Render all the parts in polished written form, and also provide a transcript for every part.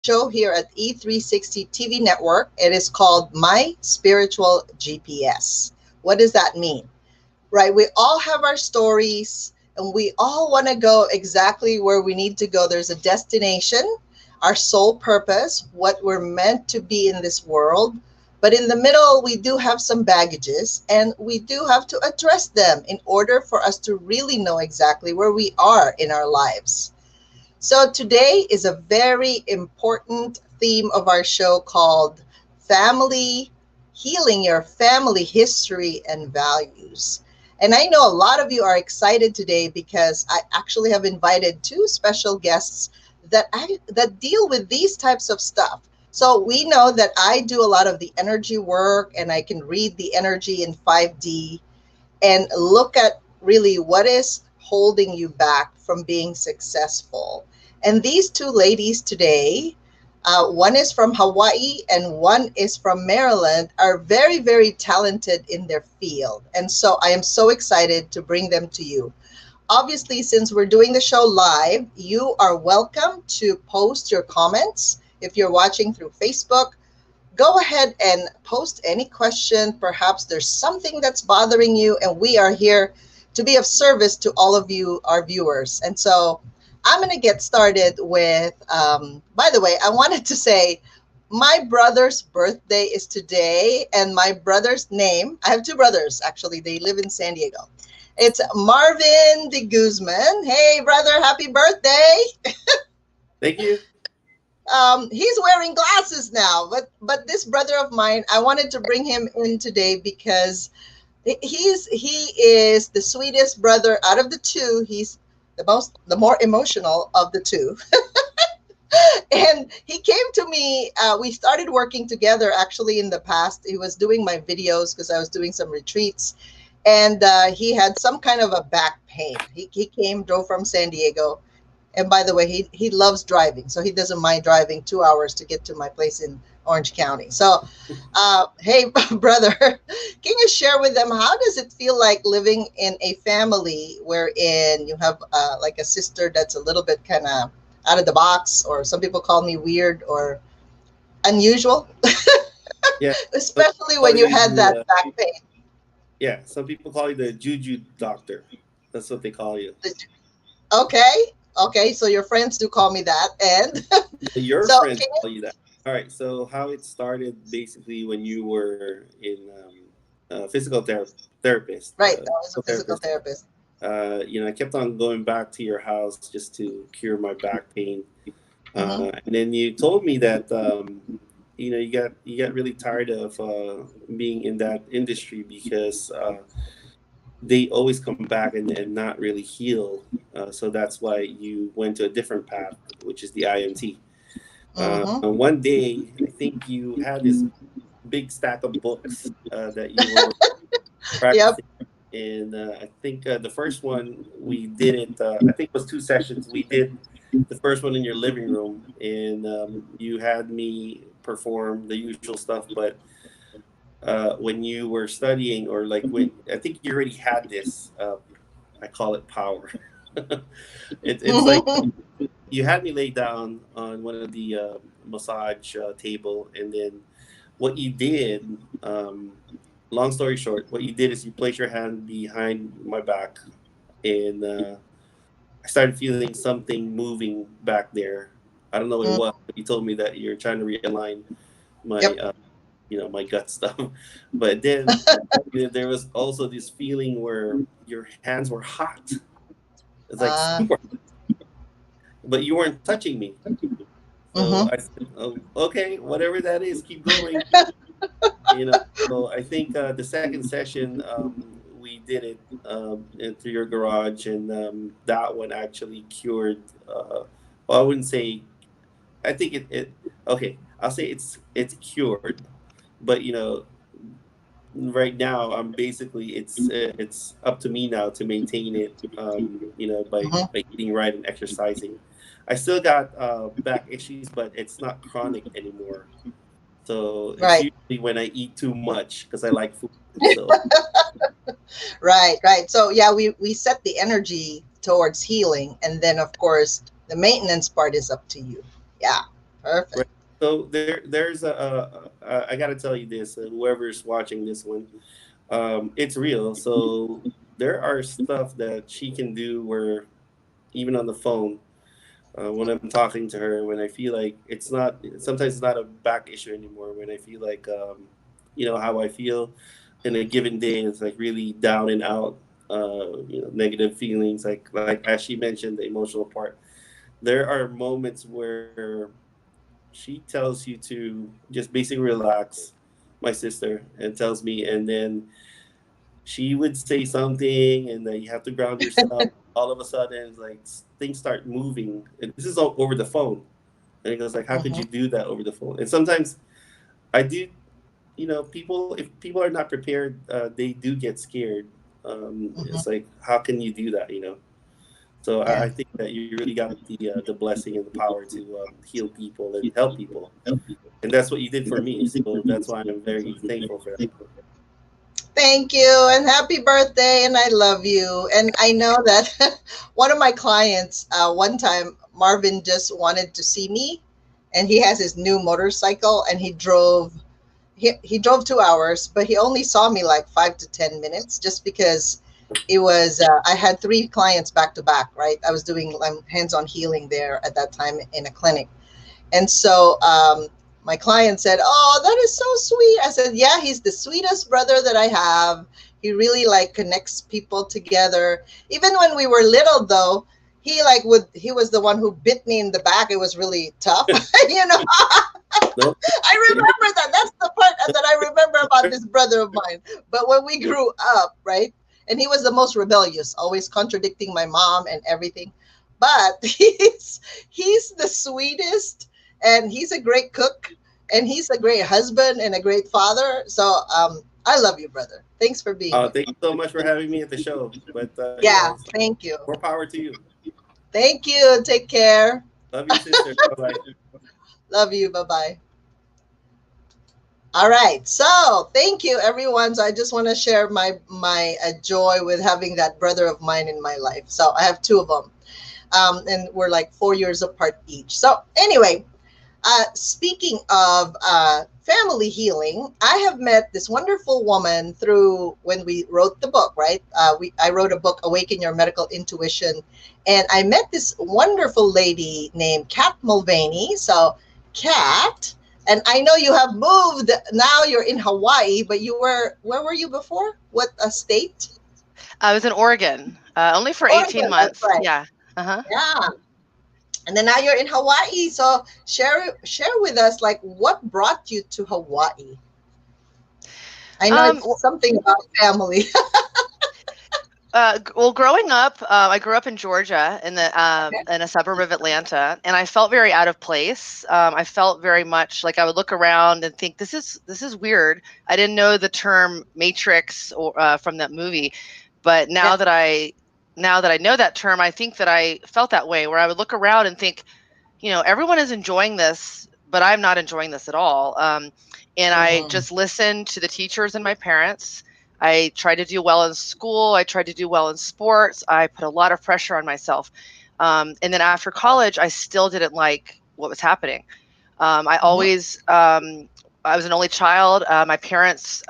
show here at E360 TV Network. It is called My Spiritual GPS. What does that mean? Right? We all have our stories and we all want to go exactly where we need to go. There's a destination, our sole purpose, what we're meant to be in this world. But in the middle, we do have some baggages and we do have to address them in order for us to really know exactly where we are in our lives. So today is a very important theme of our show called Family Healing Your Family History and Values. And I know a lot of you are excited today because I actually have invited two special guests that deal with these types of stuff. So we know that I do a lot of the energy work and I can read the energy in 5D and look at really what is holding you back from being successful. And these two ladies today, one is from Hawaii and one is from Maryland, are very, very talented in their field. And so I am so excited to bring them to you. Obviously, since we're doing the show live, you are welcome to post your comments. If you're watching through Facebook, go ahead and post any question. Perhaps there's something that's bothering you, and we are here to be of service to all of you, our viewers. And so I'm going to get started with, by the way, I wanted to say my brother's birthday is today, and my brother's name, I have two brothers actually, they live in San Diego. It's Marvin De Guzman. Hey, brother, happy birthday. Thank you. He's wearing glasses now, but this brother of mine, I wanted to bring him in today because he is the sweetest brother out of the two. He's the more emotional of the two. And he came to me. We started working together actually in the past. He was doing my videos because I was doing some retreats, and he had some kind of a back pain. He came, drove from San Diego, and by the way, he loves driving, so he doesn't mind driving 2 hours to get to my place in Orange County. So, hey, brother, can you share with them how does it feel like living in a family wherein you have like a sister that's a little bit kind of out of the box, or some people call me weird or unusual, Yeah. Some people especially call when you you had that the back pain. yeah. Some people call you the juju doctor. That's what they call you. Okay, okay, so your friends do call me that, and No, your so friends can you, call you that. All right. So how it started basically when you were in therapist, right? I was a physical physical therapist. therapist. I kept on going back to your house just to cure my back pain. Hmm. And then you told me that you got really tired of being in that industry because they always come back and not really heal. So that's why you went to a different path, which is the IMT. Hmm. One day, I think you had this big stack of books that you were Yep. practicing. And I think the first one we did it, I think it was two sessions. We did the first one in your living room, and you had me perform the usual stuff. But when you were studying, or like when I think you already had this, I call it power. It's like Hmm. you had me lay down on one of the massage table, and then what you did, long story short, what you did is you placed your hand behind my back, and I started feeling something moving back there. I don't know what it was, but you told me that you're trying to realign my Yep. my gut stuff. But then there was also this feeling where your hands were hot. It's like Uh, super, but you weren't touching me. So hmm. I said, oh, okay, whatever that is, keep going. So I think the second session we did it through your garage, and that one actually cured. Well, I wouldn't say. I think it. Okay, I'll say it's cured, but right now I'm basically it's up to me now to maintain it. Hmm. By eating right and exercising. I still got back issues, but it's not chronic anymore. So it's Right. usually when I eat too much because I like food. So Right. Right. So yeah, we set the energy towards healing, and then of course the maintenance part is up to you. Yeah. Perfect. Right. So there's I got to tell you this, whoever's watching this one, it's real. So there are stuff that she can do where even on the phone, when I'm talking to her, when I feel like it's not, sometimes it's not a back issue anymore. When I feel like, how I feel in a given day is like really down and out, negative feelings, like as she mentioned, the emotional part. There are moments where she tells you to just basically relax, my sister, and tells me, and then she would say something, and then you have to ground yourself. All of a sudden, it's like things start moving, and this is all over the phone. And it goes like, "How could Hmm. you do that over the phone?" And sometimes I do. People, if people are not prepared, they do get scared. It's Hmm. like, how can you do that? So I Yeah. think that you really got the blessing and the power to heal people and help people, and that's what you did for me. So that's why I'm very thankful for that. Thank you and happy birthday. And I love you. And I know that one of my clients, one time, Marvin just wanted to see me, and he has his new motorcycle, and he drove 2 hours, but he only saw me like 5 to 10 minutes just because it was I had three clients back to back, right? I was doing hands-on healing there at that time in a clinic. And so my client said, "Oh, that is so sweet." I said, "Yeah, he's the sweetest brother that I have. He really like connects people together. Even when we were little, though, he was the one who bit me in the back. It was really tough, you know. No, I remember that. That's the part that I remember about this brother of mine. But when we grew up, right, and he was the most rebellious, always contradicting my mom and everything. But he's the sweetest, and he's a great cook, and he's a great husband and a great father. So I love you, brother. Thanks for being here. thank you so much for having me at the show. But Yeah, thank you. more power to you. Thank you. Take care. Love you, sister. Bye bye. Love you. Bye bye. All right. So thank you, everyone. So I just want to share my joy with having that brother of mine in my life. So I have two of them, and we're like 4 years apart each. So anyway, speaking of family healing, I have met this wonderful woman through when we wrote the book. Right? I wrote a book, Awaken Your Medical Intuition, and I met this wonderful lady named Kat Mulvaney. So, Kat, and I know you have moved. Now you're in Hawaii, but you were where were you before? What state? I was in Oregon, only for 18 Oregon. That's months. right. Yeah. Uh-huh. Yeah. And then now you're in Hawaii. So share with us like what brought you to Hawaii. I know Um, it's w- something about family. well, growing up, I grew up in Georgia in a suburb of Atlanta, and I felt very out of place. I felt very much like I would look around and think, this is weird. I didn't know the term matrix or from that movie, but Yeah. now that I know that term, I think that I felt that way, where I would look around and think, everyone is enjoying this, but I'm not enjoying this at all. And I Mm-hmm. just listened to the teachers and my parents. I tried to do well in school. I tried to do well in sports. I put a lot of pressure on myself. And then after college, I still didn't like what was happening. I Mm-hmm. always, I was an only child. My parents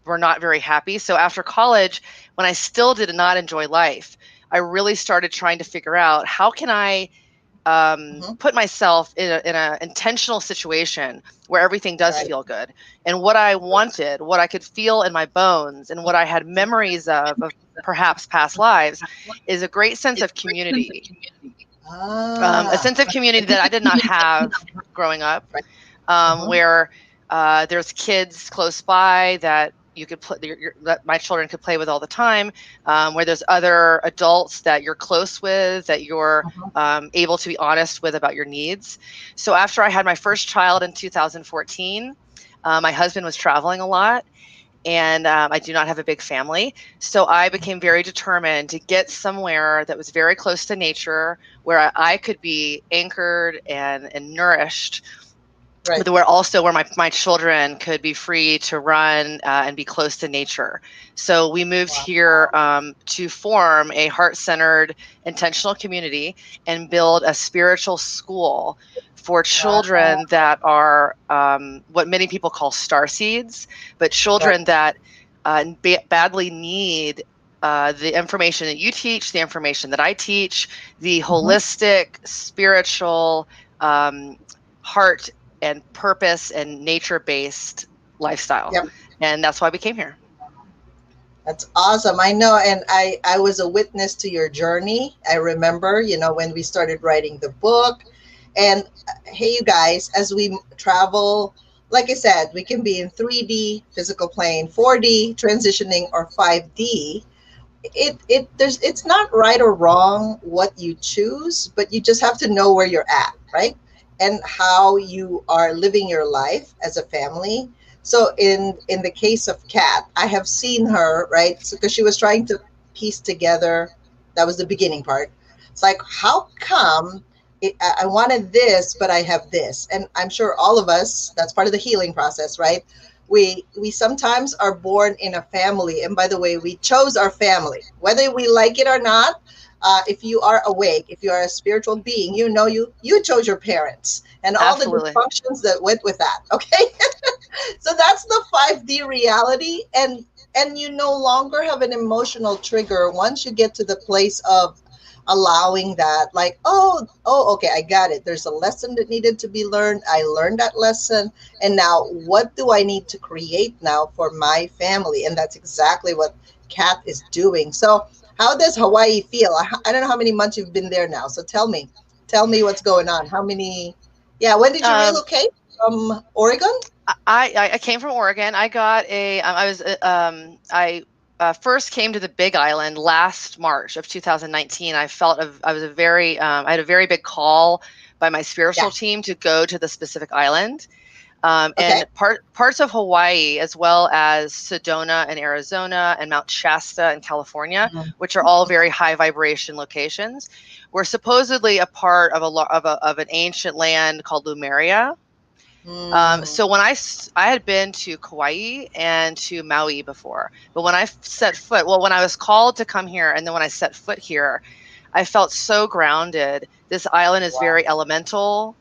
were not very happy. So after college, when I still did not enjoy life, I really started trying to figure out how can I Mm-hmm. put myself in a intentional situation where everything does Right. feel good. And what I wanted, what I could feel in my bones, and what I had memories of perhaps past lives, is a great sense of community. A Ah. sense of community that I did not have growing up, Right. Mm-hmm. where there's kids close by that you could play, that my children could play with all the time, where there's other adults that you're close with, that you're able to be honest with about your needs. So after I had my first child in 2014, my husband was traveling a lot, and I do not have a big family. So I became very determined to get somewhere that was very close to nature, where I could be anchored and nourished. Right. but where also where my children could be free to run and be close to nature. So we moved Wow. here to form a heart-centered, intentional community and build a spiritual school for Wow. children that are what many people call star seeds, but Right. children that badly need the information that you teach, the information that I teach, the Hmm. holistic, spiritual, um, heart and purpose and nature-based lifestyle. Yep. And that's why we came here. That's awesome. I know, and I was a witness to your journey. I remember, when we started writing the book. And hey, you guys, as we travel, like I said, we can be in 3D, physical plane, 4D, transitioning, or 5D. It's not right or wrong what you choose, but you just have to know where you're at, right? And how you are living your life as a family. So in the case of Kat, I have seen her, right? So, because she was trying to piece together, that was the beginning part. It's like, how come I wanted this, but I have this? And I'm sure all of us, that's part of the healing process, right? We sometimes are born in a family, and by the way, we chose our family whether we like it or not. If you are awake, if you are a spiritual being, you chose your parents and all the Absolutely. dysfunctions that went with that. Okay. So that's the 5D reality, and you no longer have an emotional trigger once you get to the place of allowing that, like, oh, okay, I got it. There's a lesson that needed to be learned. I learned that lesson, and now what do I need to create now for my family? And that's exactly what Kat is doing. So how does Hawaii feel? I don't know how many months you've been there now, so tell me what's going on. How many? Yeah, when did you Um, relocate from Oregon? I came from Oregon. I got a I was I first came to the Big Island last March of 2019. I was a very I had a very big call by my Yeah. spiritual team to go to the specific island. Okay. And parts of Hawaii, as well as Sedona in Arizona and Mount Shasta in California, Mhm. which are all very high vibration locations, were supposedly a part of of an ancient land called Lumeria. Mm. So when I had been to Kauai and to Maui before, but when I set foot, well, when I was called to come here, and then when I set foot here, I felt so grounded. This island is Wow. very elemental,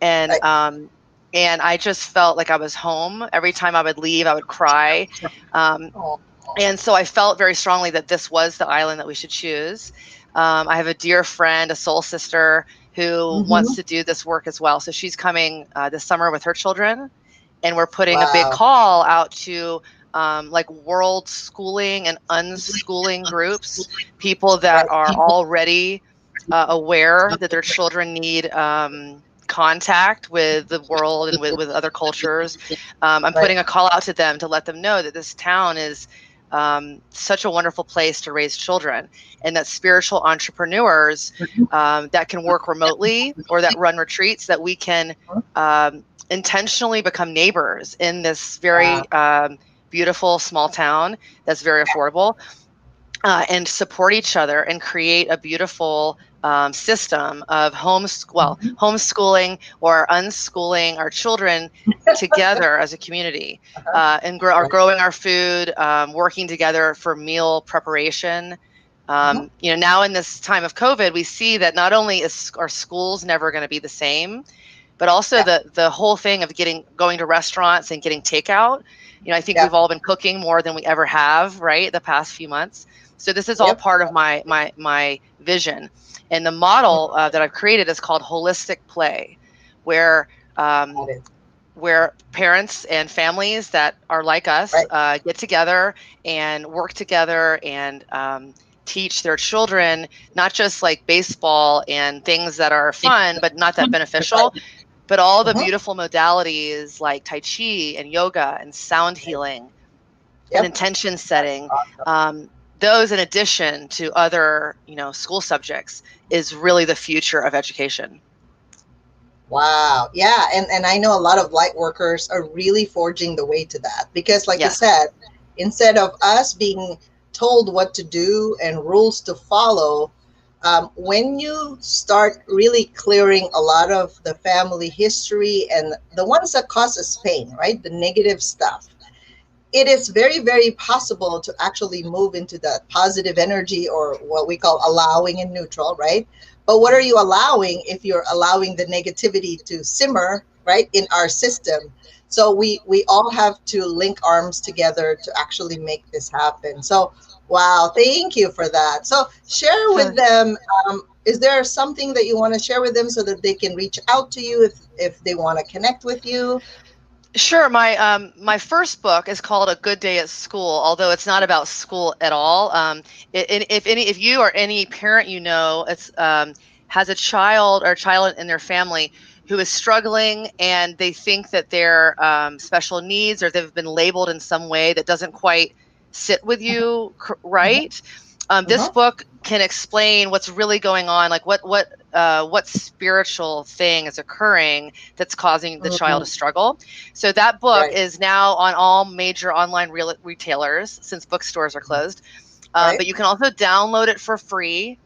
and Right. um, and I just felt like I was home. Every time I would leave, I would cry. Um, Oh. and so I felt very strongly that this was the island that we should choose. I have a dear friend, a soul sister, who wants Hmm. to do this work as well. So she's coming this summer with her children, and we're putting a big Wow. call out to like world schooling and unschooling groups, people that Right. are already aware that their children need contact with the world and with other cultures. I'm Right. putting a call out to them to let them know that this town is such a wonderful place to raise children, and that spiritual entrepreneurs that can work remotely or that run retreats, that we can intentionally become neighbors in this Wow. very beautiful small town that's very affordable, and support each other and create a beautiful system of Mhm. homeschooling or unschooling our children together as a community, Uh-huh. and Right. growing our food, working together for meal preparation. Mhm. Now in this time of COVID, we see that not only is our schools never going to be the same, but also Yeah. the whole thing of going to restaurants and getting takeout. I think Yeah. we've all been cooking more than we ever have, right, the past few months. So this is all Yep. part of my vision, and the model that I've created is called holistic play, where Got um, it. where parents and families that are like us Right. get together and work together and teach their children not just like baseball and things that are fun but not that beneficial, Right. but all the Mhm. beautiful modalities like Tai Chi and yoga and sound Right. healing and Yep. intention That's setting. awesome. Those, in addition to other, school subjects, is really the future of education. Wow. Yeah. And I know a lot of light workers are really forging the way to that because, like you Yes. said, instead of us being told what to do and rules to follow, when you start really clearing a lot of the family history and the ones that cause us pain, right? The negative stuff, it is very, very possible to actually move into that positive energy, or what we call allowing and neutral, right? But what are you allowing if you're allowing the negativity to simmer, right, in our system? So we all have to link arms together to actually make this happen. So wow, thank you for that. So share with them, is there something that you want to share with them so that they can reach out to you if they want to connect with you? Sure. My first book is called A Good Day at School, although it's not about school at all. If you or any parent it's has a child or a child in their family who is struggling, and they think that they're special needs, or they've been labeled in some way that doesn't quite sit with you, right? This Uh-huh. book can explain what's really going on, like what spiritual thing is occurring that's causing the child to Mhm. struggle. So that book Right, is now on all major online retailers, since bookstores are closed. right. But you can also download it for free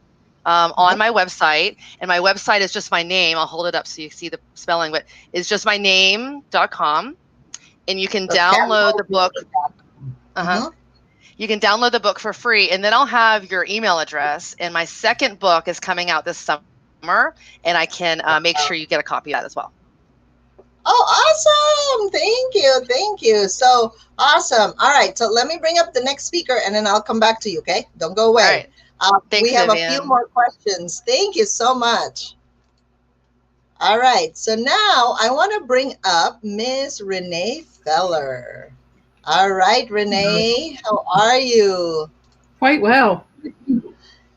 on Uh-huh. my website. And my website is just my name. I'll hold it up so you see the spelling, but it's just my name.com. And you can So download the book. Uh-huh. mm-hmm. You can download the book for free, and then I'll have your email address. And my second book is coming out this summer, and I can make sure you get a copy of that as well. Oh, awesome. Thank you. Thank you. So awesome. All right. So let me bring up the next speaker and then I'll come back to you. Okay. Don't go All away. right. We Thanks, have a few Vivian. more questions. Thank you so much. All right. So now I want to bring up Miss Renee Feller. All right, Renee, how are you? Quite well.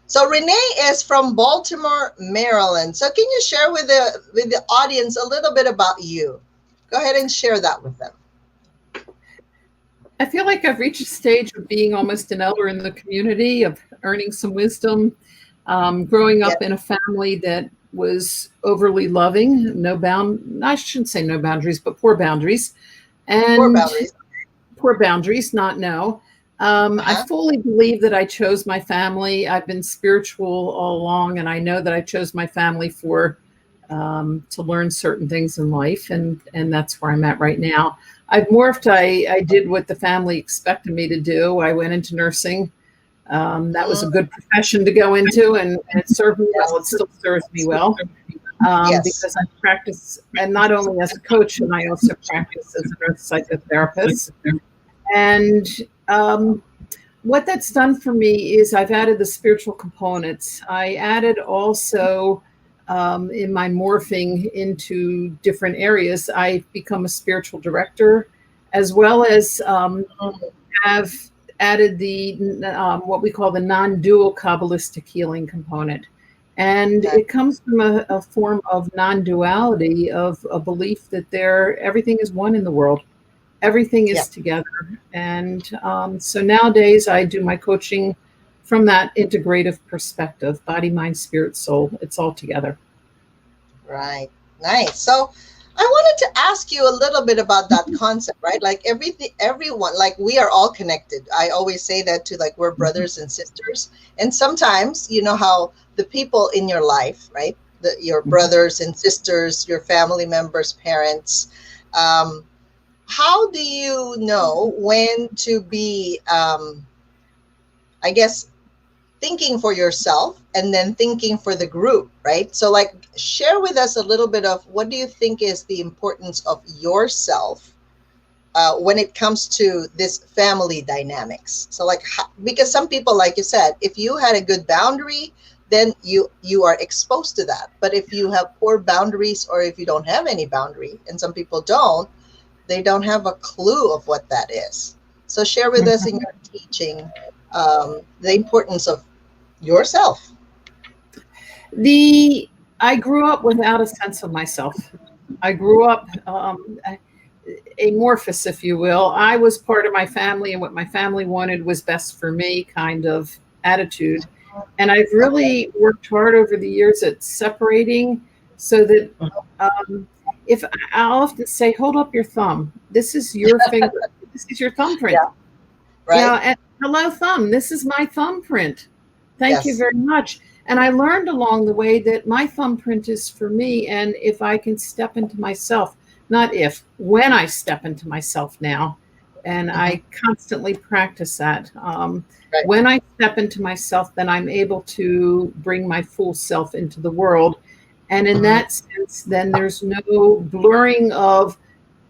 So Renee is from Baltimore, Maryland. So can you share with the audience a little bit about you? Go ahead and share that with them. I feel like I've reached a stage of being almost an elder in the community, of earning some wisdom, growing Yeah, up in a family that was overly loving, I shouldn't say no boundaries, but poor boundaries. poor And boundaries. poor boundaries, not no. I Uh-huh. fully believe that I chose my family. I've been spiritual all along, and I know that I chose my family for to learn certain things in life, and that's where I'm at right now. I've morphed. I did what the family expected me to do. I went into nursing. That was Mm, a good profession to go into, and it served me yes. well. It still serves me well Yes. because I practice, and not only as a coach, and I also practice as a nurse psychotherapist. And what that's done for me is I've added the spiritual components. I added also in my morphing into different areas, I've become a spiritual director, as well as have added the what we call the non-dual Kabbalistic healing component. And Okay. it comes from a form of non-duality, of a belief that everything is one in the world. Everything Yeah. is together. And so nowadays I do my coaching from that integrative perspective: body, mind, spirit, soul. It's all together. Right. Nice. So I wanted to ask you a little bit about that concept, right? Like everything, everyone, like we are all connected. I always say that to, like, we're brothers and sisters. And sometimes, you know how the people in your life, right? Your brothers and sisters, your family members, parents, um, how do you know when to be, I guess, thinking for yourself and then thinking for the group, right? So, like, share with us a little bit of what do you think is the importance of yourself when it comes to this family dynamics. So, like, because some people, like you said, if you had a good boundary, then you are exposed to that. But if you have poor boundaries, or if you don't have any boundary, and some people don't, they don't have a clue of what that is. So share with us in your teaching the importance of yourself. I grew up without a sense of myself. I grew up amorphous, if you will. I was part of my family, and what my family wanted was best for me kind of attitude. And I've Okay. really worked hard over the years at separating, so that if I'll often say, hold up your thumb. This is your finger. This is your thumbprint. Yeah. You know, Right. and hello, thumb. This is my thumbprint. Thank you Yes. very much. And I learned along the way that my thumbprint is for me. And if I can step into myself, not if, when I step into myself now, and Mhm. I constantly practice that. Right. When I step into myself, then I'm able to bring my full self into the world. And in Mhm. that sense, then there's no blurring of,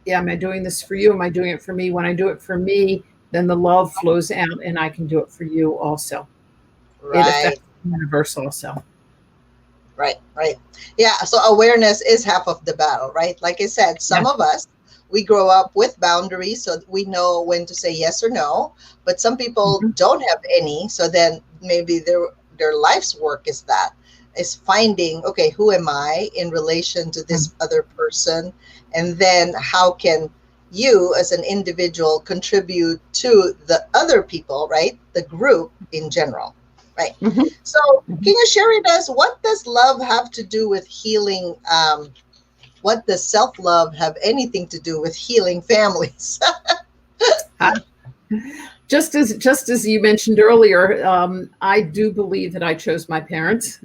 yeah, am I doing this for you? Am I doing it for me? When I do it for me, then the love flows out and I can do it for you also. It Right. affects the universe also. Right, right. Yeah, so awareness is half of the battle, right? Like I said, Yeah. some of us, we grow up with boundaries, so we know when to say yes or no, but some people Mhm. don't have any, so then maybe their life's work is that, is finding, okay, who am I in relation to this other person? And then how can you as an individual contribute to the other people, right? The group in general, right? Mhm. So, Mhm. can you share with us what does love have to do with healing? What does self love have anything to do with healing families? Ah, just as you mentioned earlier, I do believe that I chose my parents.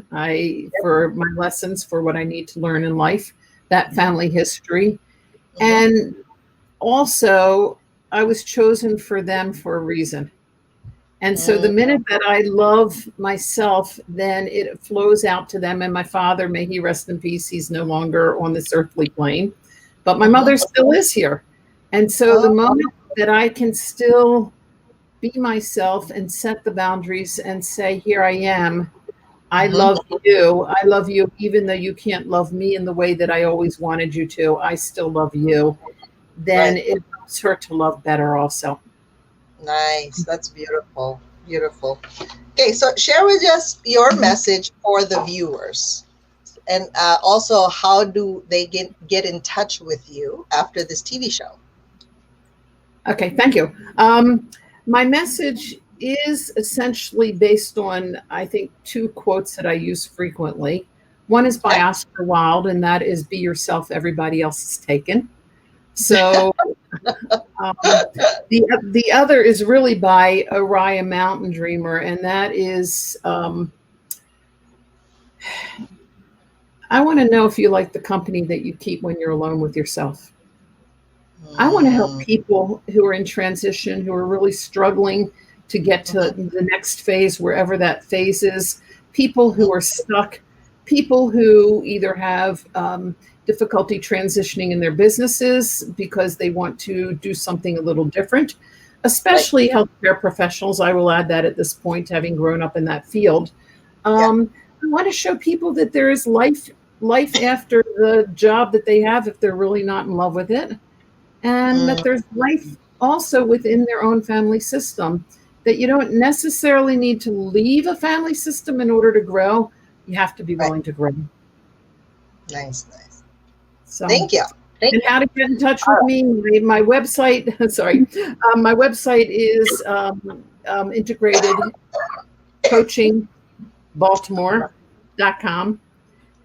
For my lessons, for what I need to learn in life, that family history, Hmm. and also I was chosen for them for a reason. And so the Hmm. minute that I love myself, then it flows out to them. And my father, may he rest in peace, he's no longer on this earthly plane, but my Hmm. mother still is here. And so the Oh, moment that I can still be myself and set the boundaries and say, here I am, I hmm. love you. I love you, even though you can't love me in the way that I always wanted you to. I still love you. Then Right. it helps her to love better also. Nice. That's beautiful. Beautiful. Okay, so share with us your message for the viewers. And also, how do they get in touch with you after this TV show? Okay, thank you. My message is essentially based on, I think, two quotes that I use frequently. One is by Okay. Oscar Wilde, and that is, "Be yourself, everybody else is taken." So the other is really by Oriah Mountain Dreamer, and that is, I want to know if you like the company that you keep when you're alone with yourself. I want to help Mm-hmm. people who are in transition, who are really struggling to get to the next phase, wherever that phase is, people Hmm. who are stuck, people who either have difficulty transitioning in their businesses because they want to do something a little different, Right. especially healthcare professionals. I will add that at this point, having grown up in that field. Yeah. I want to show people that there is life after the job that they have if they're really not in love with it, and Mm, that there's life also within their own family system, that you don't necessarily need to leave a family system in order to grow. You have to be right. willing to grow. Nice. Nice. So, Thank you. Thank and you. how to get in touch All with me, my website, sorry, my website is integrated coaching baltimore.com.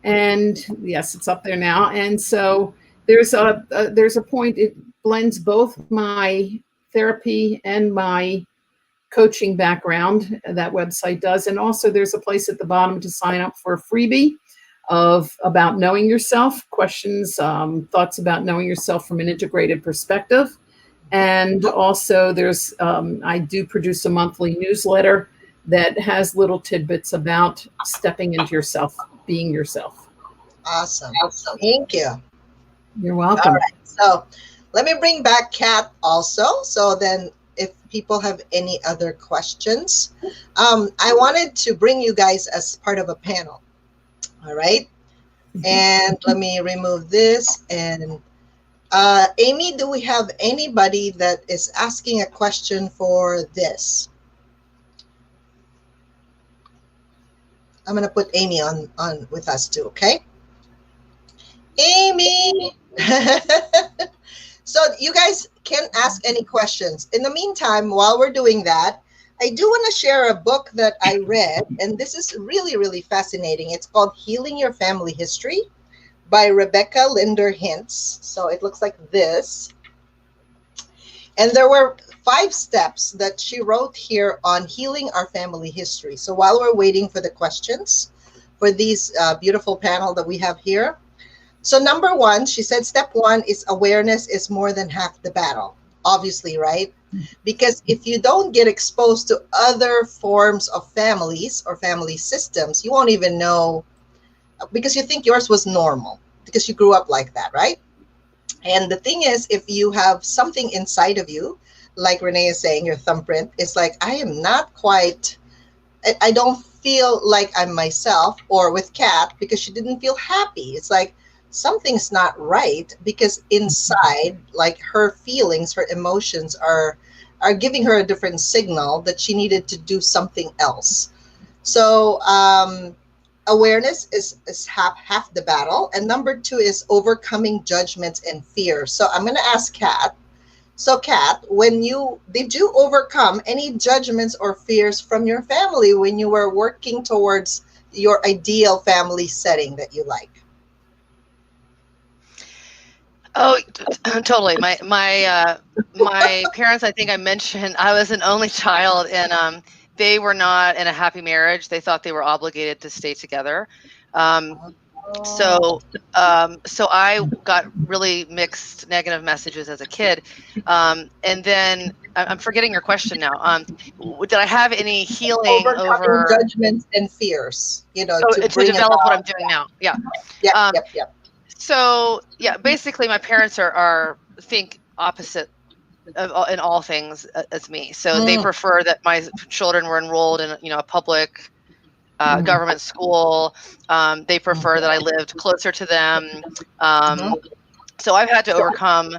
And yes, it's up there now. And so there's a point, it blends both my therapy and my coaching background, that website does. And also there's a place at the bottom to sign up for a freebie of about knowing yourself, questions, thoughts about knowing yourself from an integrated perspective. And also there's I do produce a monthly newsletter that has little tidbits about stepping into yourself, being yourself. Awesome. Thank you. You're All welcome. right. So let me bring back Kat also. So then, if people have any other questions, I wanted to bring you guys as part of a panel. All right. And let me remove this. And Amy, do we have anybody that is asking a question for this? I'm going to put Amy on with us too. Okay. Amy. So you guys can ask any questions. In the meantime, while we're doing that, I do want to share a book that I read, and this is really, really fascinating. It's called Healing Your Family History by Rebecca Linder Hintz. So it looks like this. And there were 5 steps that she wrote here on healing our family history. So while we're waiting for the questions, for these beautiful panel that we have here. So number one, she said, step one is awareness is more than half the battle. Obviously, right? Because if you don't get exposed to other forms of families or family systems, you won't even know, because you think yours was normal because you grew up like that, right? And the thing is, if you have something inside of you, like Renee is saying, your thumbprint, it's like, I am not quite, I don't feel like I'm myself. Or with Kat, because she didn't feel happy. It's like something's not right, because inside, like, her feelings, her emotions are giving her a different signal that she needed to do something else. So awareness is half the battle. And number two is overcoming judgments and fear. So I'm going to ask Kat. So Kat, did you overcome any judgments or fears from your family when you were working towards your ideal family setting that you like? Oh, totally. My parents, I think I mentioned, I was an only child, and they were not in a happy marriage. They thought they were obligated to stay together. So so I got really mixed negative messages as a kid. And then I'm forgetting your question now. Did I have any healing Overcoming over judgments and fears, to to bring develop what about. I'm doing now? Yeah. Yep, Um, yep, yep. so yeah, basically my parents are think opposite in all things as me. So they Mm, prefer that my children were enrolled in a public mhm, government school. They prefer that mhm, I lived closer to them. mhm. So I've had to overcome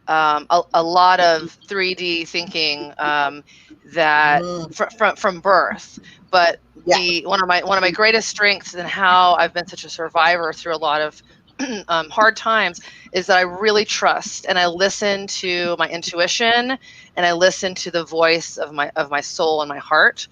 a lot of 3D thinking that Mm, from birth. But yeah, the one of my greatest strengths and how I've been such a survivor through a lot of hard times is that I really trust and I listen to my intuition and I listen to the voice of my soul and my heart.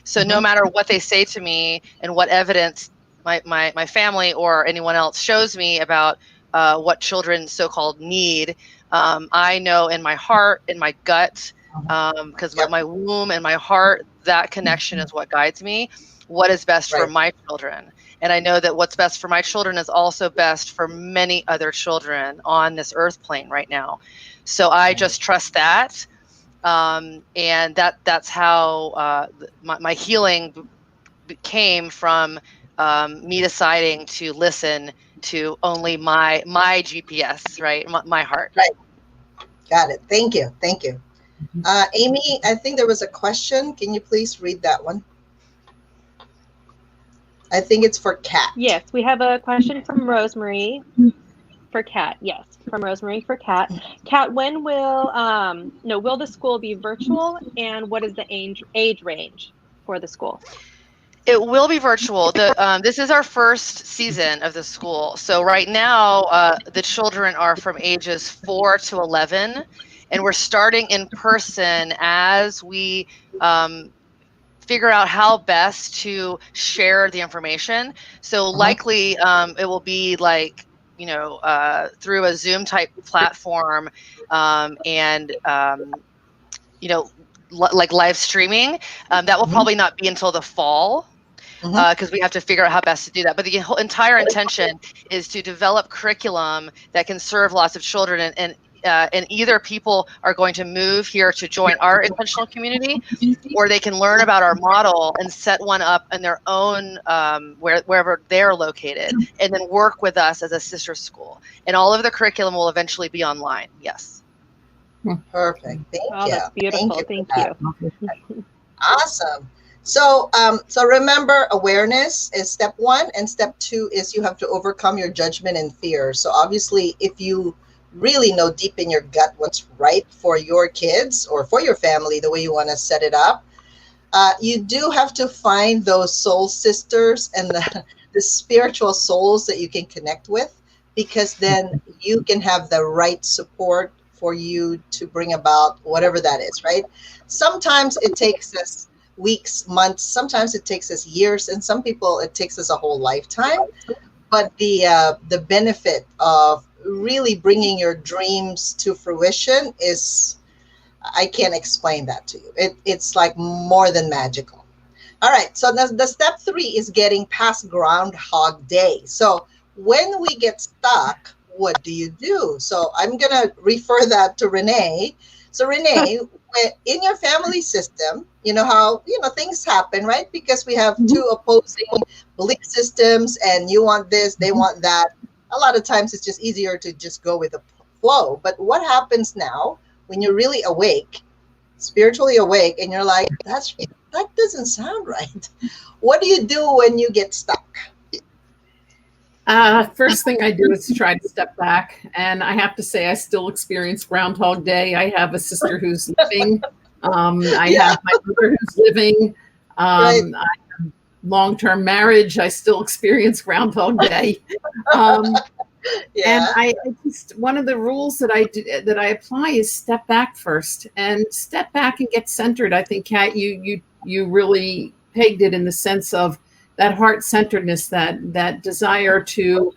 So no mhm, matter what they say to me and what evidence my family or anyone else shows me about what children so-called need, I know in my heart, in my gut, because yep, my womb and my heart, that connection is what guides me, what is best for right. my children. And I know that what's best for my children is also best for many other children on this earth plane right now. So I Right. just trust that, and that's how my healing came from, me deciding to listen to only my GPS, right? My heart. Right. Got it. Thank you. Thank you. Amy, I think there was a question. Can you please read that one? I think it's for Kat. Yes, we have a question from Rosemary for Kat. Yes, from Rosemary for Kat. Kat, when will no, will the school be virtual, and what is the age range for the school? It will be virtual. This is our first season of the school. So right now, the children are from ages 4 to 11, and we're starting in person as we figure out how best to share the information. So Uh-huh. likely, it will be like, through a Zoom type platform, and like live streaming. That will Mhm, probably not be until the fall, mhm, because we have to figure out how best to do that. But the whole entire intention is to develop curriculum that can serve lots of children, and either people are going to move here to join our intentional community, or they can learn about our model and set one up in their own, wherever they're located, and then work with us as a sister school. And all of the curriculum will eventually be online. Yes. perfect. Thank Oh, you. that's Thank beautiful. you for Thank that. you. Awesome. So remember, awareness is step one, and step two is you have to overcome your judgment and fear. So obviously, if you really know deep in your gut what's right for your kids or for your family, the way you want to set it up, you do have to find those soul sisters and the spiritual souls that you can connect with, because then you can have the right support for you to bring about whatever that is, right? Sometimes it takes us weeks, months, sometimes it takes us years, and some people it takes us a whole lifetime. But the benefit of really bringing your dreams to fruition is, I can't explain that to you. It's like more than magical. All right. So the step 3 is getting past Groundhog Day. So when we get stuck, what do you do? So I'm going to refer that to Renee. So Renee, in your family system, you know how, things happen, right? Because we have two opposing belief systems and you want this, they want that. A lot of times it's just easier to just go with the flow. But what happens now when you're really awake, spiritually awake, and you're like, that doesn't sound right. What do you do when you get stuck? First thing I do is try to step back. And I have to say, I still experience Groundhog Day. I have a sister who's living. I have my mother who's living. Right. I have long-term marriage. I still experience Groundhog Day. And Yeah. I just, one of the rules that I apply is step back first and step back and get centered. I think, Kat, you really pegged it in the sense of that heart-centeredness, that desire to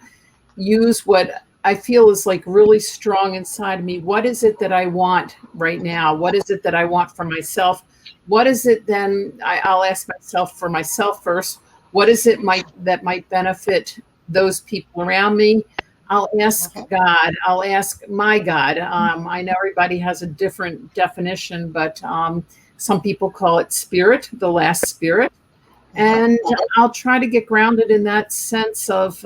use what I feel is like really strong inside of me. What is it that I want right now? What is it that I want for myself? What is it then? I'll ask myself for myself first. What is it that might benefit those people around me? I'll ask God. I'll ask my God. I know everybody has a different definition, but some people call it spirit, the last spirit. And I'll try to get grounded in that sense of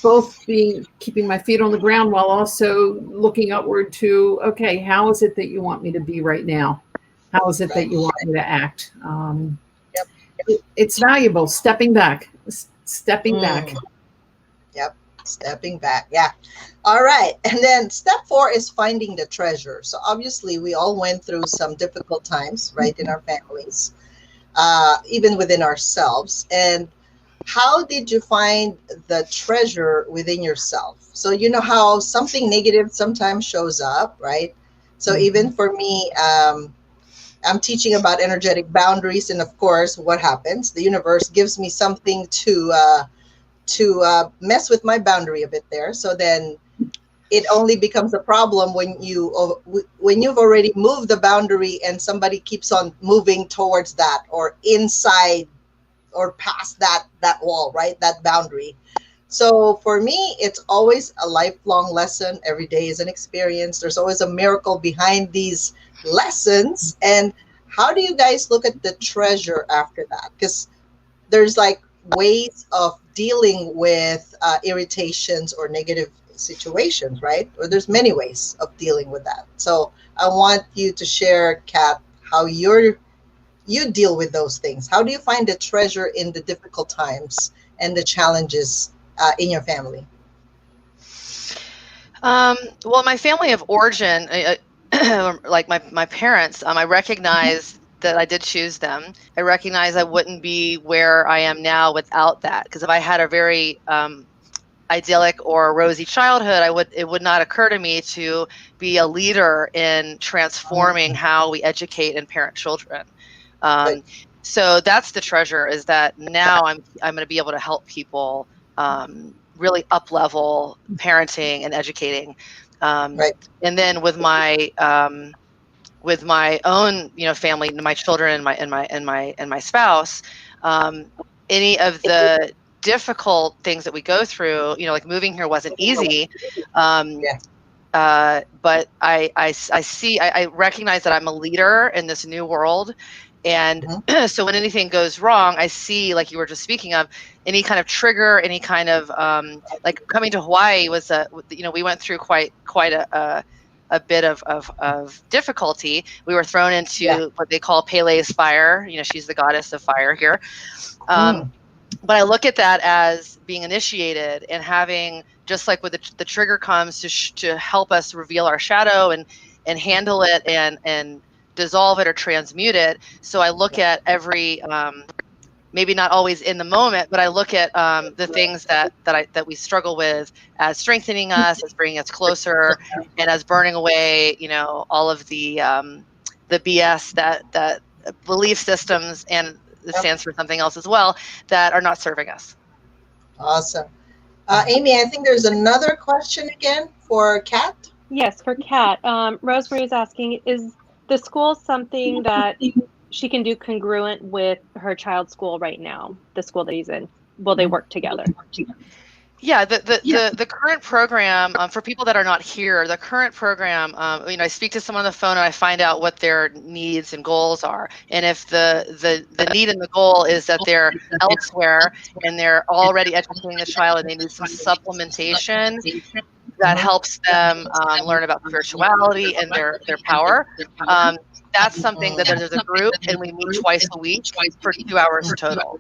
both keeping my feet on the ground while also looking upward to, okay, how is it that you want me to be right now? How is it that you want me to act? It's valuable. Stepping back. Yep. Stepping back. Yeah. All right. And then step 4 is finding the treasure. So obviously we all went through some difficult times, right, in our families, even within ourselves. And how did you find the treasure within yourself? So you know how something negative sometimes shows up, right? So even for me, I'm teaching about energetic boundaries. And of course, what happens? The universe gives me something to mess with my boundary a bit there. So then it only becomes a problem when you've already moved the boundary and somebody keeps on moving towards that or inside or past that wall, right? That boundary. So for me, it's always a lifelong lesson. Every day is an experience. There's always a miracle behind these lessons. And how do you guys look at the treasure after that? Because there's like ways of dealing with irritations or negative situations, right? Or there's many ways of dealing with that. So I want you to share, Kat, how you deal with those things. How do you find the treasure in the difficult times and the challenges in your family? Well, my family of origin, like my parents, I recognize that I did choose them. I recognize I wouldn't be where I am now without that. Because if I had a very idyllic or rosy childhood, it would not occur to me to be a leader in transforming how we educate and parent children. So that's the treasure, is that now I'm going to be able to help people really up level parenting and educating. And then with my own, family, my children and my spouse, any of the difficult things that we go through, like moving here wasn't easy. But I recognize that I'm a leader in this new world. And so when anything goes wrong, I see, like you were just speaking of, any kind of trigger, any kind of like coming to Hawaii was we went through quite a bit of difficulty. We were thrown into what they call Pele's fire. She's the goddess of fire here. But I look at that as being initiated and having, just like with the trigger comes to help us reveal our shadow and handle it and dissolve it or transmute it. So I look at every, maybe not always in the moment, but I look at the things that we struggle with as strengthening us, as bringing us closer, and as burning away, all of the BS that belief systems, and it stands for something else as well, that are not serving us. Awesome. Amy, I think there's another question again for Kat. Yes, for Kat. Rosemary is asking, is the school something that she can do congruent with her child's school right now, the school that he's in? Will they work together? Yeah, the current program, for people that are not here, the current program, I speak to someone on the phone and I find out what their needs and goals are. And if the need and the goal is that they're elsewhere and they're already educating the child and they need some supplementation that helps them learn about spirituality and their power, that's something that there's a group and we meet twice a week for 2 hours total.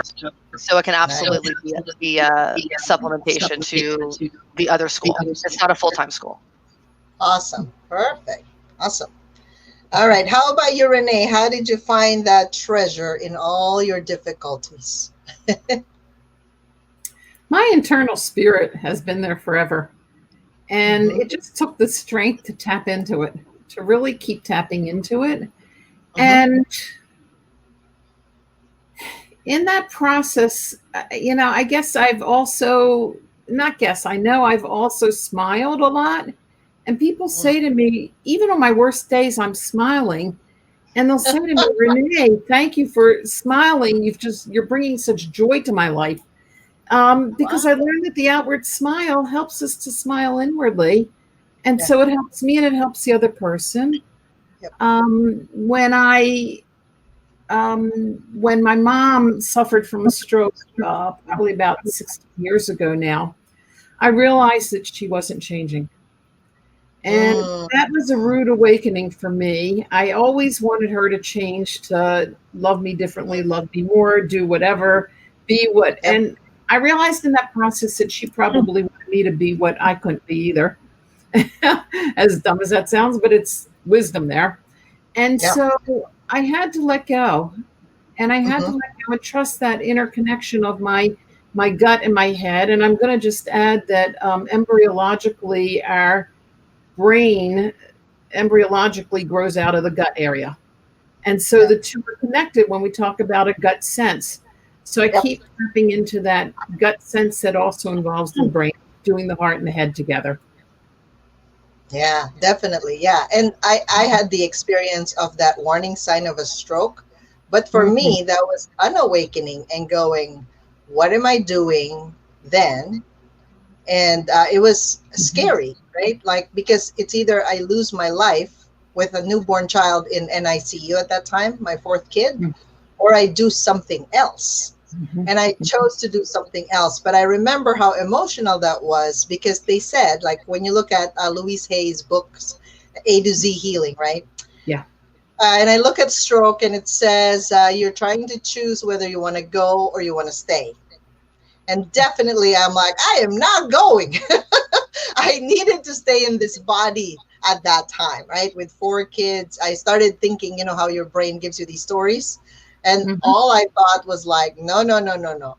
So it can absolutely be a supplementation to the other school. It's not a full-time school. Awesome. Perfect. Awesome. All right. How about you, Renee? How did you find that treasure in all your difficulties? My internal spirit has been there forever. And it just took the strength to tap into it, to really keep tapping into it. And in that process, I guess I've also, I know I've also smiled a lot. And people say to me, even on my worst days, I'm smiling. And they'll say to me, Renee, thank you for smiling. You're bringing such joy to my life. Because I learned that the outward smile helps us to smile inwardly. And so it helps me and it helps the other person. When my mom suffered from a stroke, probably about 60 years ago now, I realized that she wasn't changing. And that was a rude awakening for me. I always wanted her to change, to love me differently, love me more, do whatever, be what. And I realized in that process that she probably wanted me to be what I couldn't be either. As dumb as that sounds, but it's wisdom there. And so I had to let go. And I had to let go and trust that interconnection of my gut and my head. And I'm going to just add that embryologically, our brain embryologically grows out of the gut area. And so the two are connected when we talk about a gut sense. So I keep tapping into that gut sense that also involves the brain, doing the heart and the head together. Yeah, definitely. Yeah. And I had the experience of that warning sign of a stroke. But for me, that was an awakening and going, what am I doing then? And it was scary, right? Like, because it's either I lose my life with a newborn child in NICU at that time, my fourth kid, or I do something else. And I chose to do something else. But I remember how emotional that was, because they said, like, when you look at Louise Hay's books, A to Z Healing, right? Yeah. And I look at stroke and it says you're trying to choose whether you want to go or you want to stay. And definitely I'm like, I am not going. I needed to stay in this body at that time, right? With 4 kids, I started thinking, how your brain gives you these stories. And all I thought was like, no.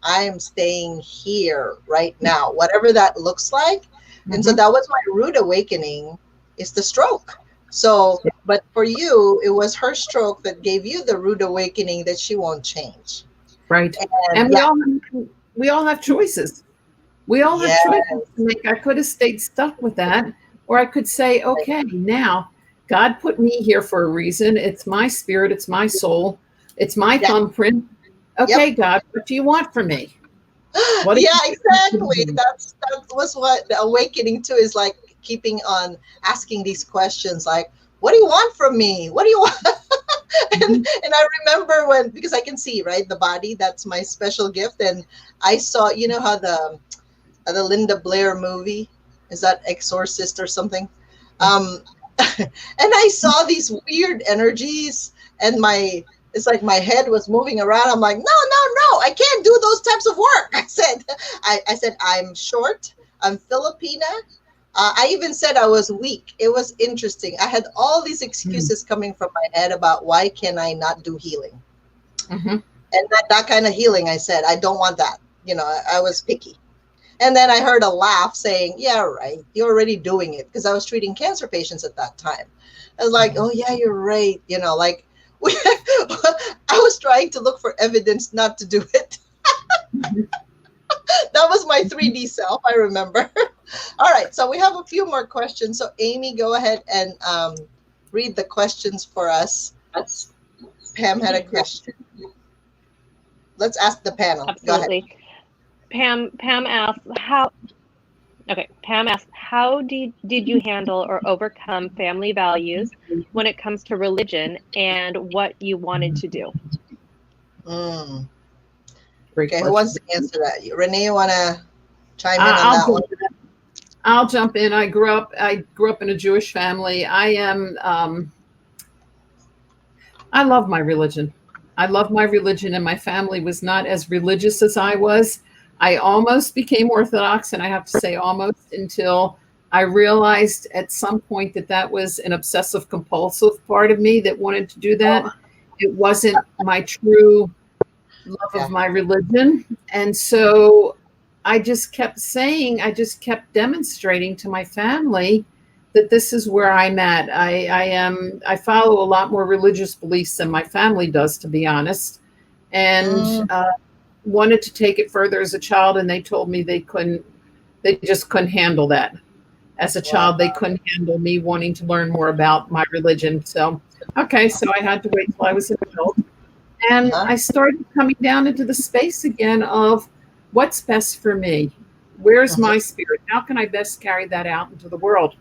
I am staying here right now, whatever that looks like. And so that was my rude awakening, is the stroke. So, but for you, it was her stroke that gave you the rude awakening that she won't change. Right. And we all have choices. We all have choices to make. I could have stayed stuck with that, or I could say, okay, now God put me here for a reason. It's my spirit. It's my soul. It's my thumbprint. Okay, God, what do you want from me? Exactly. That was what the awakening to is, like, keeping on asking these questions, like, what do you want from me? What do you want? and I remember when, because I can see, right, the body, that's my special gift. And I saw, how the Linda Blair movie, is that Exorcist or something? And I saw these weird energies, and it's like my head was moving around. I'm like, no, I can't do those types of work. I said, I'm short. I'm Filipina. I even said I was weak. It was interesting. I had all these excuses coming from my head about why can I not do healing? And that kind of healing, I said, I don't want that. I was picky. And then I heard a laugh saying, yeah, right, you're already doing it. Because I was treating cancer patients at that time. I was like, oh, yeah, you're right. I was trying to look for evidence not to do it. That was my 3D self, I remember. All right, so we have a few more questions. So Amy, go ahead and read the questions for us. Pam had a question. Let's ask the panel. Absolutely. Pam asked how. Okay, Pam asked, how did you handle or overcome family values when it comes to religion and what you wanted to do? Go ahead. Great Okay, who question. wants to answer that? Renee, you want to chime in on I'll that one? jump in. I'll jump in. I grew up in a Jewish family. I love my religion. I love my religion, and my family was not as religious as I was. I almost became Orthodox, and I have to say almost, until I realized at some point that that was an obsessive compulsive part of me that wanted to do that. It wasn't my true love of my religion. And so I just kept demonstrating to my family that this is where I'm at. I follow a lot more religious beliefs than my family does, to be honest. And wanted to take it further as a child, and they told me they just couldn't handle that. As a child, they couldn't handle me wanting to learn more about my religion. So I had to wait till I was an adult. And I started coming down into the space again of what's best for me. Where's my spirit? How can I best carry that out into the world?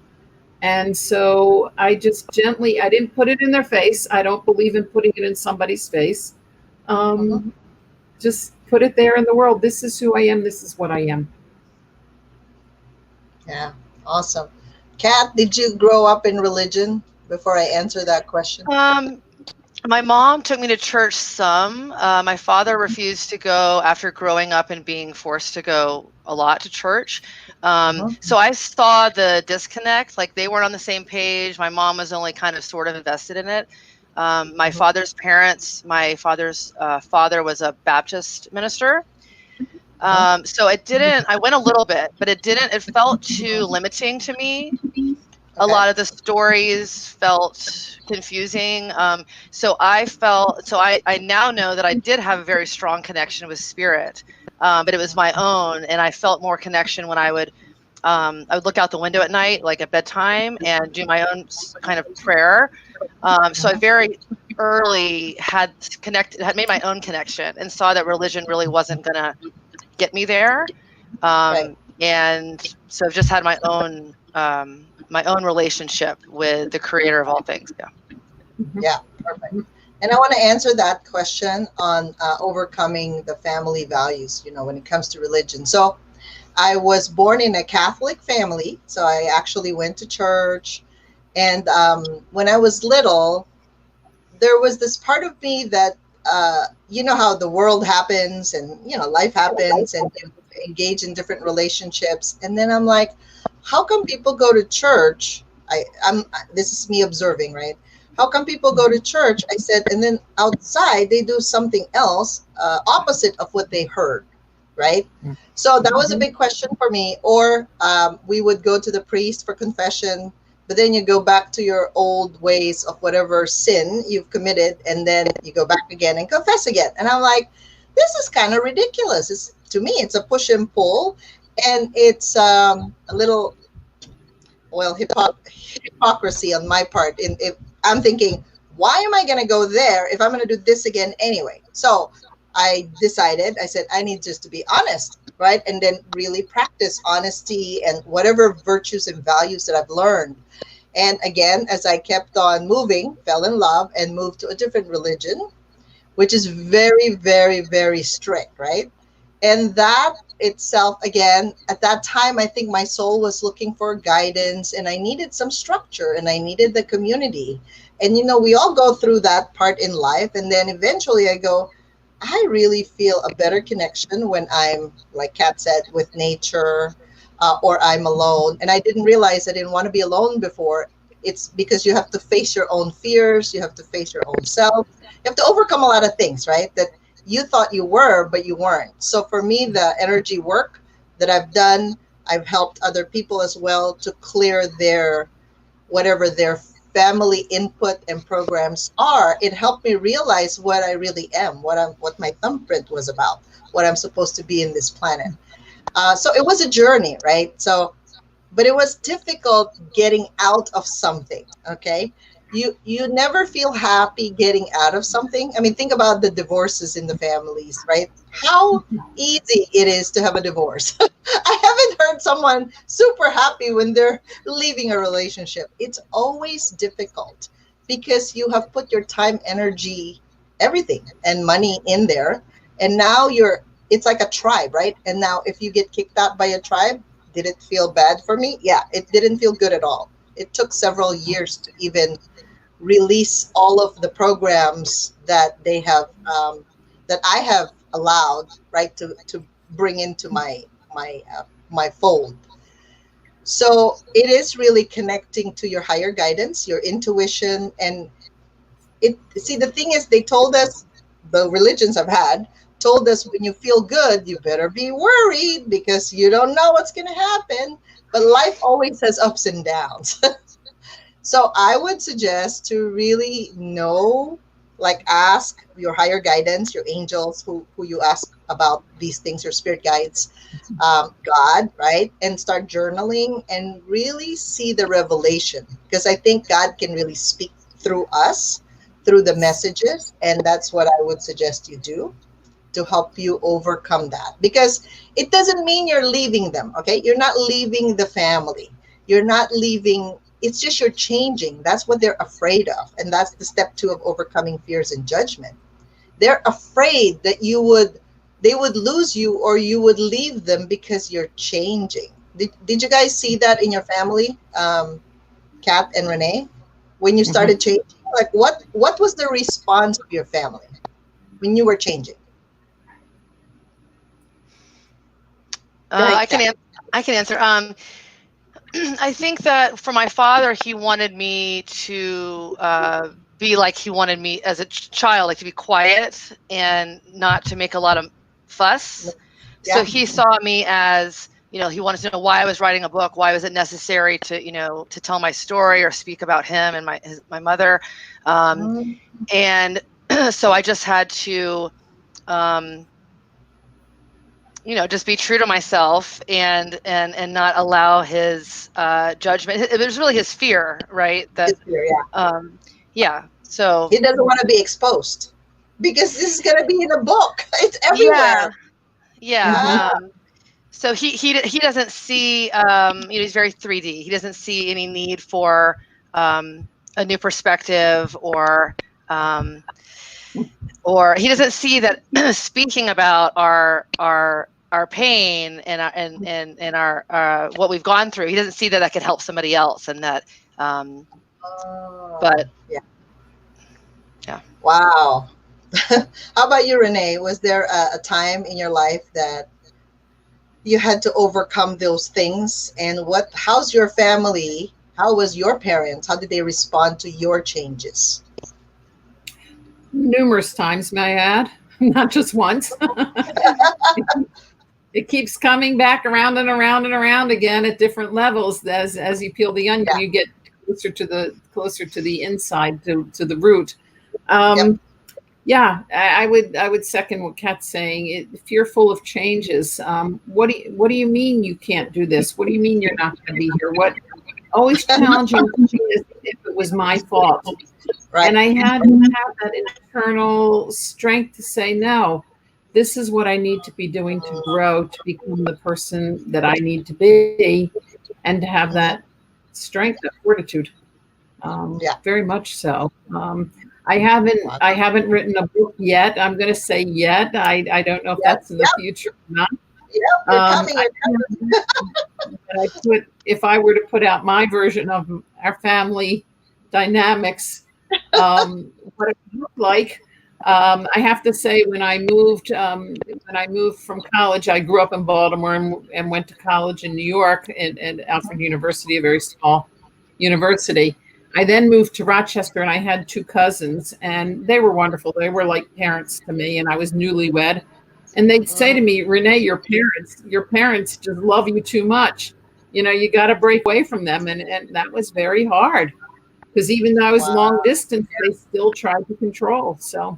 And so I just gently, I didn't put it in their face. I don't believe in putting it in somebody's face. Just put it there in the world. This is who I am. This is what I am. Yeah, awesome. Kat, did you grow up in religion before I answer that question? My mom took me to church some. My father refused to go after growing up and being forced to go a lot to church. So I saw the disconnect, like they weren't on the same page. My mom was only kind of sort of invested in it. My father's parents, my father's father was a Baptist minister. So I went a little bit, but it felt too limiting to me. A lot of the stories felt confusing. So I now know that I did have a very strong connection with spirit, but it was my own. And I felt more connection when I would look out the window at night, like at bedtime, and do my own kind of prayer. So I very early had made my own connection and saw that religion really wasn't going to get me there. And so I've just had my own relationship with the creator of all things. Yeah, perfect. And I want to answer that question on overcoming the family values, when it comes to religion. So I was born in a Catholic family, so I actually went to church. And when I was little, there was this part of me that, how the world happens and, life happens and you engage in different relationships. And then I'm like, how come people go to church? This is me observing, right? How come people go to church? I said, and then outside they do something else, opposite of what they heard, right? So that was a big question for me. Or we would go to the priest for confession, but then you go back to your old ways of whatever sin you've committed, and then you go back again and confess again. And I'm like, this is kind of ridiculous. To me, it's a push and pull, and it's a little, hypocrisy on my part. If I'm thinking, why am I going to go there if I'm going to do this again anyway? So I said, I need just to be honest, right? And then really practice honesty and whatever virtues and values that I've learned. And again, as I kept on moving, fell in love and moved to a different religion, which is very, very, very strict, right? And that itself, again, at that time, I think my soul was looking for guidance, and I needed some structure, and I needed the community. And, we all go through that part in life. And then eventually I go, I really feel a better connection when I'm, like Kat said, with nature, or I'm alone. And I didn't realize I didn't want to be alone before. It's because you have to face your own fears. You have to face your own self. You have to overcome a lot of things, right? That you thought you were, but you weren't. So for me, the energy work that I've done, I've helped other people as well to clear whatever their family input and programs are. It helped me realize what I really am, what my thumbprint was about, what I'm supposed to be in this planet. So it was a journey, right? But it was difficult getting out of something, okay? you never feel happy getting out of something. I mean, think about the divorces in the families, right? How easy it is to have a divorce. I haven't heard someone super happy when they're leaving a relationship. It's always difficult because you have put your time, energy, everything, and money in there, and now it's like a tribe, right? And now if you get kicked out by a tribe, did it feel bad for me? Yeah, it didn't feel good at all. It took several years to even release all of the programs that they have, that I have allowed, right, to bring into my fold. So it is really connecting to your higher guidance, your intuition, and it. See, the thing is, they told us, the religions I've had told us, when you feel good, you better be worried because you don't know what's going to happen. But life always has ups and downs. So I would suggest to really know, like ask your higher guidance, your angels, who you ask about these things, your spirit guides, God, right? And start journaling and really see the revelation. Because I think God can really speak through us, through the messages. And that's what I would suggest you do to help you overcome that. Because it doesn't mean you're leaving them, okay? You're not leaving the family. You're not leaving, it's just you're changing. That's what they're afraid of. And that's the step 2 of overcoming fears and judgment. They're afraid that they would lose you or you would leave them because you're changing. Did you guys see that in your family, Kat and Renee? When you started changing, like what was the response of your family when you were changing? I can answer. I think that for my father, he wanted me to be like he wanted me as a child, like to be quiet and not to make a lot of fuss. Yeah. So he saw me as, he wanted to know why I was writing a book. Why was it necessary to, to tell my story or speak about him and my mother. And so I just had to, just be true to myself and not allow his judgment. It was really his fear, right? That, His fear, yeah. Yeah. So he doesn't want to be exposed because this is going to be in a book. It's everywhere. Yeah. So he doesn't see. He's very 3D. He doesn't see any need for a new perspective or he doesn't see that speaking about our pain and our what we've gone through. He doesn't see that could help somebody else, and that. But yeah. Wow. How about you, Renee? Was there a time in your life that you had to overcome those things? And how's your family? How was your parents? How did they respond to your changes? Numerous times, may I add, not just once. It keeps coming back around and around and around again at different levels. As you peel the onion, you get closer to the inside, to the root. Yeah, I would second what Kat's saying. Fearful of changes. What do you mean you can't do this? What do you mean you're not going to be here? What always challenging is if it was my fault. Right. And I had to have that internal strength to say, no, this is what I need to be doing to grow, to become the person that I need to be, and to have that strength, that fortitude. Very much so. I haven't written a book yet. I'm going to say yet. I don't know if that's in the future or not. If I were to put out my version of our family dynamics, what it looked like, I have to say, when I moved from college, I grew up in Baltimore and went to college in New York at Alfred University, a very small university. I then moved to Rochester, and I had 2 cousins, and they were wonderful. They were like parents to me, and I was newlywed. And they'd say to me, Renee, your parents just love you too much. You got to break away from them. And that was very hard, because even though I was long distance, they still tried to control. So,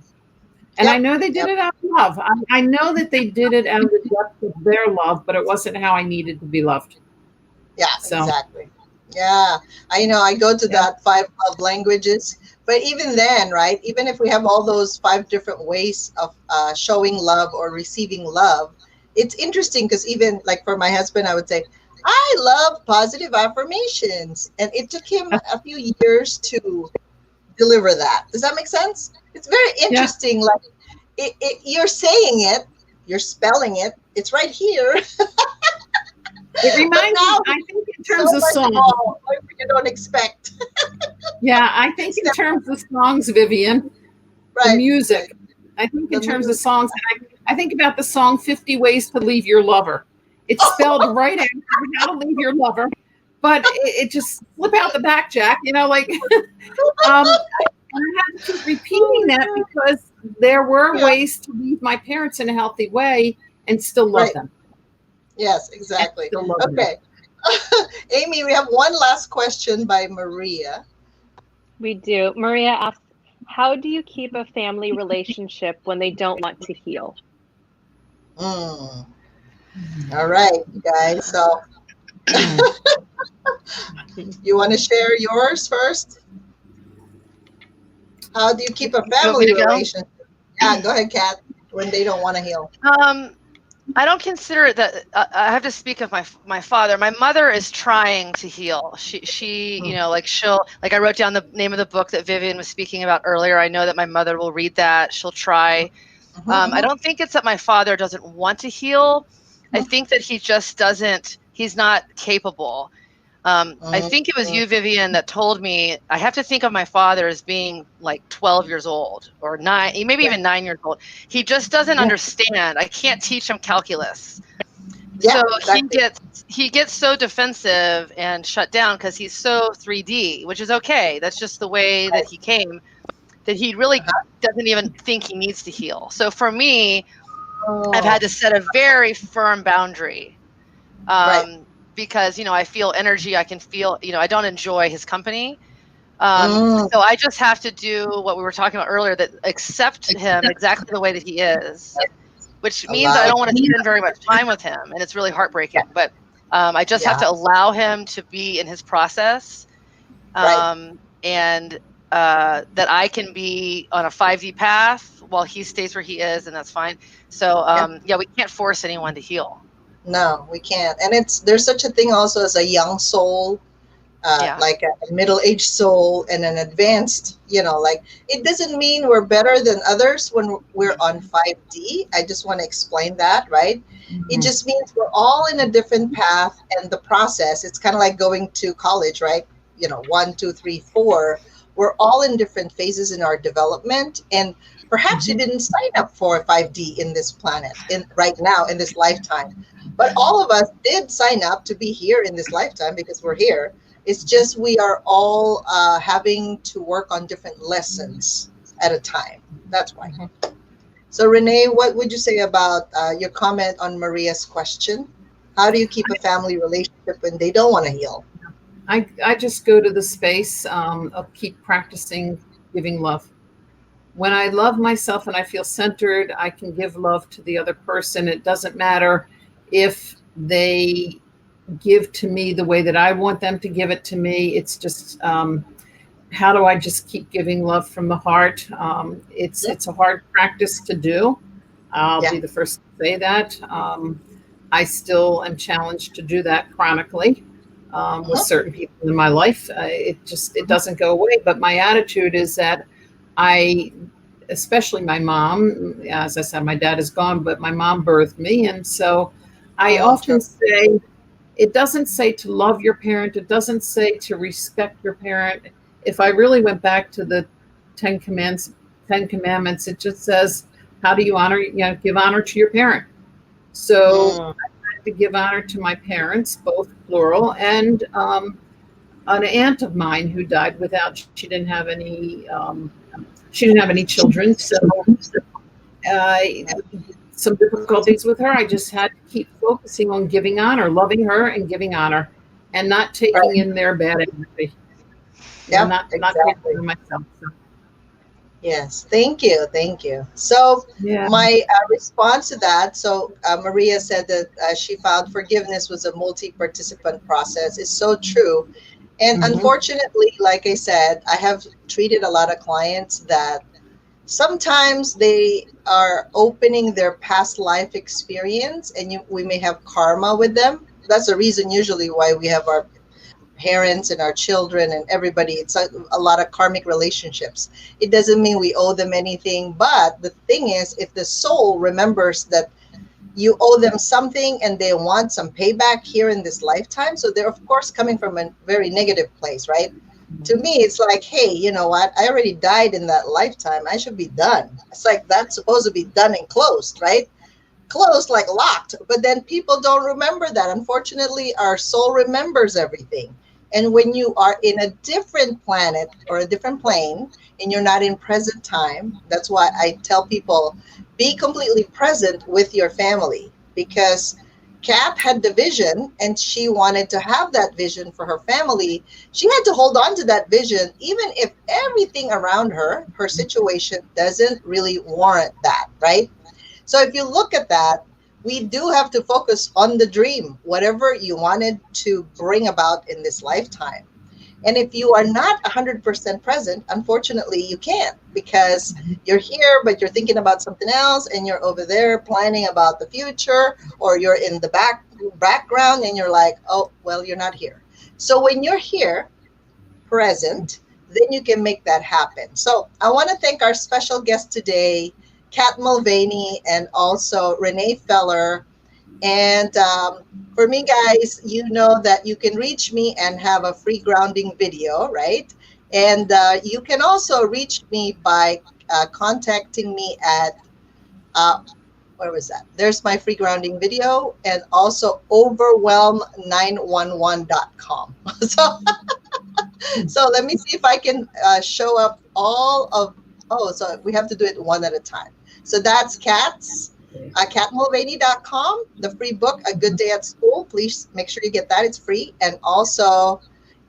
and I know they did it out of love. I know that they did it out of the depth of their love, but it wasn't how I needed to be loved. Yeah, so. Exactly. Yeah, I know. I go to Yeah. that five love languages, but even then, right? Even if we have all those five different ways of showing love or receiving love, it's interesting because even like for my husband, I would say, I love positive affirmations, and it took him a few years to deliver that. Does that make sense? It's very Yeah. interesting. Like you're saying it, you're spelling it, it's right here, It but reminds me, now I think in so terms of much songs. more you don't expect. Yeah, I think in terms of songs, Vivian, the Right, right. music. I think in The terms of music. songs, I think about the song 50 Ways to Leave Your Lover. It's spelled right after how to leave your lover, but it just slip out the back, Jack, like, and I had to keep Oh repeating my that God. because there were Yeah, ways to leave my parents in a healthy way and still love right. them. Yes, And exactly. still love them. Okay. Amy, we have one last question by Maria. We do. Maria asks, how do you keep a family relationship when they don't want to heal? Mm. All right, guys. So you want to share yours first? How do you keep a You want me family to go? relationship? Yeah, go ahead, Kat. When they don't want to heal. Um, I don't consider it that I have to speak of my father. My mother is trying to heal. She like she'll like I wrote down the name of the book that Vivian was speaking about earlier. I know that my mother will read that. She'll try. I Mm-hmm, don't think it's that my father doesn't want to heal. I mm-hmm, think that he just doesn't. He's not capable. I think it was mm-hmm. you, Vivian, that told me I have to think of my father as being like 12 years old or nine, maybe Yeah, even 9 years old. He just doesn't Yeah. understand. I can't teach him calculus. yeah, So exactly. he gets so defensive and shut down because he's so 3D, which is okay. That's just the way that Right. he came, that he really Uh-huh. doesn't even think he needs to heal. So for me, I've Oh, had to set a very firm boundary, right. um, because I feel energy. I can feel. I don't enjoy his company. Mm, So I just have to do what we were talking about earlier, that accept him exactly the way that he is, which means I allow. don't want to spend very much time with him, and it's really heartbreaking. But I just have Yeah, to allow him to be in his process, right. and that I can be on a 5D path while he stays where he is, and that's fine. So Yeah. yeah, we can't force anyone to heal. No, we can't. And there's such a thing also as a young soul, Yeah. like a middle-aged soul and an advanced, like it doesn't mean we're better than others when we're on 5D. I just want to explain that, right? It Mhm. just means we're all in a different path, and the process, it's kind of like going to college, right? One, two, three, four. We're all in different phases in our development, and perhaps you Mhm. didn't sign up for 5D in this planet, in right now in this lifetime. But all of us did sign up to be here in this lifetime because we're here. It's just we are all having to work on different lessons at a time. That's why. Mhm. So, Renee, what would you say about your comment on Maria's question? How do you keep a family relationship when they don't want to heal? I just go to the space of keep practicing giving love. When I love myself and I feel centered, I can give love to the other person. It doesn't matter if they give to me the way that I want them to give it to me. It's just how do I just keep giving love from the heart? Yeah, It's a hard practice to do. I'll yeah, be the first to say that. I still am challenged to do that chronically with uh-huh, certain people in my life. It uh-huh, doesn't go away. But my attitude is that I, especially my mom, as I said, my dad is gone, but my mom birthed me, and so I true. often say it doesn't say to love your parent. It doesn't say to respect your parent. If I really went back to the Ten Commandments, Ten Commandments, it just says, "How do you honor? Give honor to your parent." So Mm, I had to give honor to my parents, both plural, and an aunt of mine who died without. She didn't have any. She didn't have any children, so uh, some difficulties with her. I just had to keep focusing on giving honor, loving her and giving honor, and not taking right. in their bad energy. Yep, Not taking it exactly. on myself. So, Yes, thank you, thank you. So yeah. my response to that, so Maria said that she found forgiveness was a multi-participant process. Is so true, And Mhm. unfortunately, like I said, I have treated a lot of clients that sometimes they are opening their past life experience, and we may have karma with them. That's the reason usually why we have our parents and our children and everybody. It's a lot of karmic relationships. It doesn't mean we owe them anything, but the thing is, if the soul remembers that you owe them something and they want some payback here in this lifetime, so they're of course coming from a very negative place, right? To me, it's like, hey, you know what, I already died in that lifetime, I should be done. It's like that's supposed to be done and closed, right? Closed, like locked. But then people don't remember that. Unfortunately, our soul remembers everything. And when you are in a different planet or a different plane and you're not in present time, that's why I tell people be completely present with your family, because Kat had the vision and she wanted to have that vision for her family. She had to hold on to that vision, even if everything around her, her situation doesn't really warrant that, right? So if you look at that, we do have to focus on the dream, whatever you wanted to bring about in this lifetime. And if you are not 100% present, unfortunately, you can't, because you're here, but you're thinking about something else, and you're over there planning about the future, or you're in the background and you're like, oh, well, you're not here. So when you're here, present, then you can make that happen. So I want to thank our special guest today, Kat Mulvaney, and also Renee Feller. And for me, guys, you know that you can reach me and have a free grounding video, right? And you can also reach me by contacting me at, uh, where was that? There's my free grounding video, and also overwhelm911.com. So so let me see if I can show up all of, oh, so we have to do it one at a time. So that's catmulvaney.com, the free book, A Good Day at School. Please make sure you get that. It's free. And also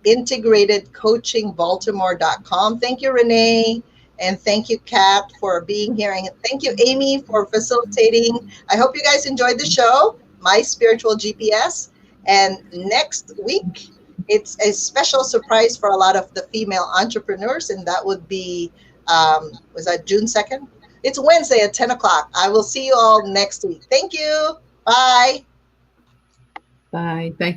integratedcoachingbaltimore.com. Thank you, Renee. And thank you, Kat, for being here. And thank you, Amy, for facilitating. I hope you guys enjoyed the show, My Spiritual GPS. And next week, it's a special surprise for a lot of the female entrepreneurs, and that would be, was that June 2nd? It's Wednesday at 10 o'clock. I will see you all next week. Thank you. Bye. Bye. Thank